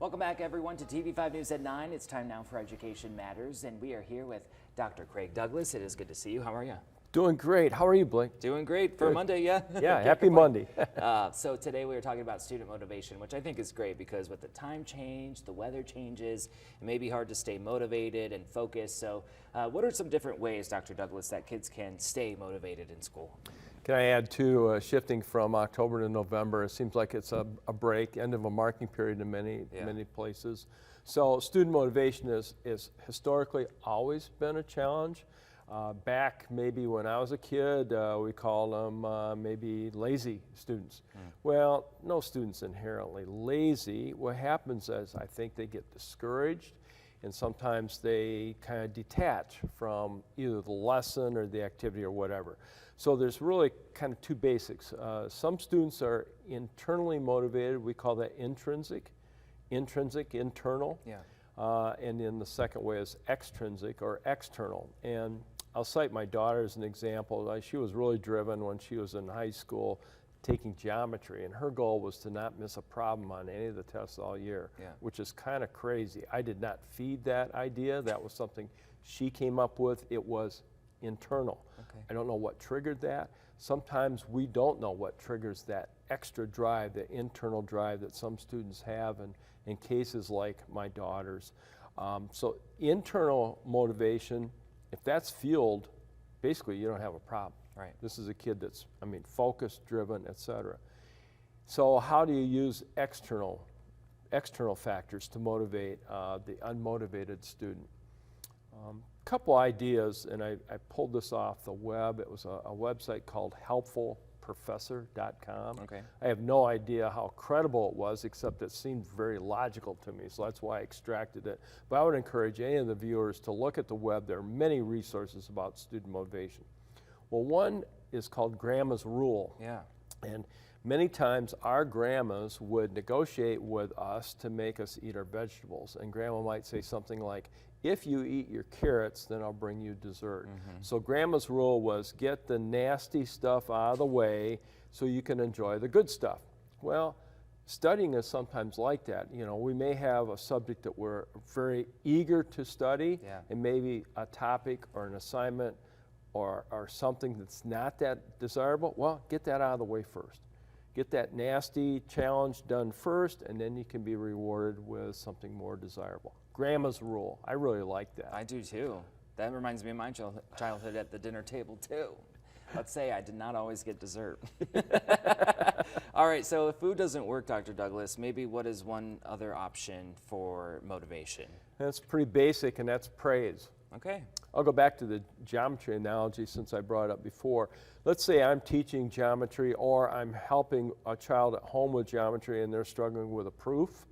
Welcome back, everyone, to TV5 News at 9. It's time now for Education Matters, and we are here with Dr. Craig Douglas. It is good to see you. How are you? Doing great. How are you, Blake? Doing great for Monday, yeah? Yeah, happy Monday. So today we were talking about student motivation, which I think is great because with the time change, the weather changes, it may be hard to stay motivated and focused. So what are some different ways, Dr. Douglas, that kids can stay motivated in school? Can I add too, shifting from October to November, it seems like it's a break, end of a marking period in many places. So student motivation is historically always been a challenge. Back maybe when I was a kid, we called them maybe lazy students. Well, no student's inherently lazy. What happens is I think they get discouraged and sometimes they kind of detach from either the lesson or the activity or whatever. So there's really kind of two basics. Some students are internally motivated. We call that intrinsic, internal. Yeah. And then the second way is extrinsic or external. And I'll cite my daughter as an example. She was really driven when she was in high school taking geometry, and her goal was to not miss a problem on any of the tests all year, which is kind of crazy. I did not feed that idea. That was something she came up with. It was internal. Okay. I don't know what triggered that. Sometimes we don't know what triggers that extra drive, the internal drive that some students have in cases like my daughter's. So internal motivation, if that's fueled, basically you don't have a problem. Right. This is a kid that's, focused, driven, etc. So how do you use external factors to motivate the unmotivated student? Couple ideas, and I pulled this off the web. It was a website called helpfulprofessor.com. Okay. I have no idea how credible it was, except it seemed very logical to me, so that's why I extracted it. But I would encourage any of the viewers to look at the web. There are many resources about student motivation. Well, one is called Grandma's Rule. Yeah. And many times our grandmas would negotiate with us to make us eat our vegetables. And Grandma might say something like, if you eat your carrots, then I'll bring you dessert. So Grandma's rule was get the nasty stuff out of the way so you can enjoy the good stuff. Well, studying is sometimes like that. You know, we may have a subject that we're very eager to study, and maybe a topic or an assignment or something that's not that desirable. Well, get that out of the way first. Get that nasty challenge done first, and then you can be rewarded with something more desirable. Grandma's rule. I really like that. I do too. That reminds me of my childhood at the dinner table too. Let's say I did not always get dessert. All right, so if food doesn't work, Dr. Douglas, maybe what is one other option for motivation? That's pretty basic, and that's praise. Okay. I'll go back to the geometry analogy since I brought it up before. Let's say I'm teaching geometry or I'm helping a child at home with geometry and they're struggling with a proof.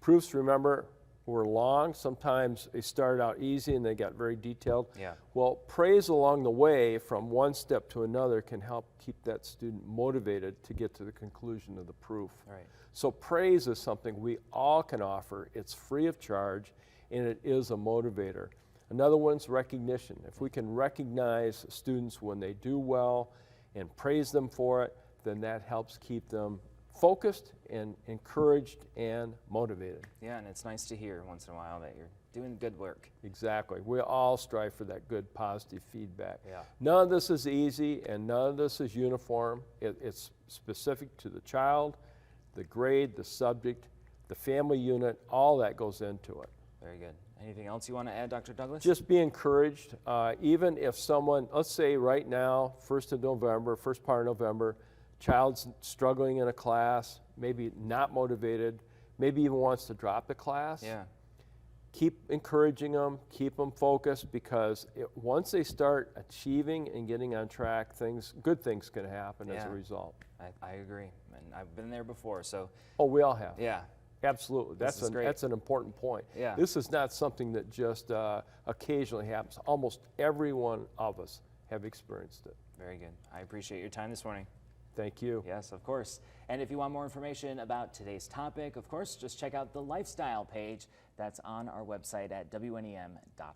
Proofs, remember, were long. Sometimes they started out easy and they got very detailed. Yeah. Well, praise along the way from one step to another can help keep that student motivated to get to the conclusion of the proof. Right. So praise is something we all can offer. It's free of charge and it is a motivator. Another one's recognition. If we can recognize students when they do well and praise them for it, then that helps keep them focused and encouraged and motivated. Yeah, and it's nice to hear once in a while that you're doing good work. Exactly. We all strive for that good, positive feedback. Yeah. None of this is easy and none of this is uniform. It's specific to the child, the grade, the subject, the family unit, all that goes into it. Very good. Anything else you want to add, Dr. Douglas? Just be encouraged. Even if someone, let's say right now, 1st of November, first part of November, child's struggling in a class, maybe not motivated, maybe even wants to drop the class. Yeah. Keep encouraging them, keep them focused, because once they start achieving and getting on track, good things can happen as a result. I agree, and I've been there before, so. Oh, we all have. Yeah. Absolutely. That's an important point. Yeah. This is not something that just occasionally happens. Almost every one of us have experienced it. Very good. I appreciate your time this morning. Thank you. Yes, of course. And if you want more information about today's topic, of course, just check out the lifestyle page that's on our website at WNEM.com.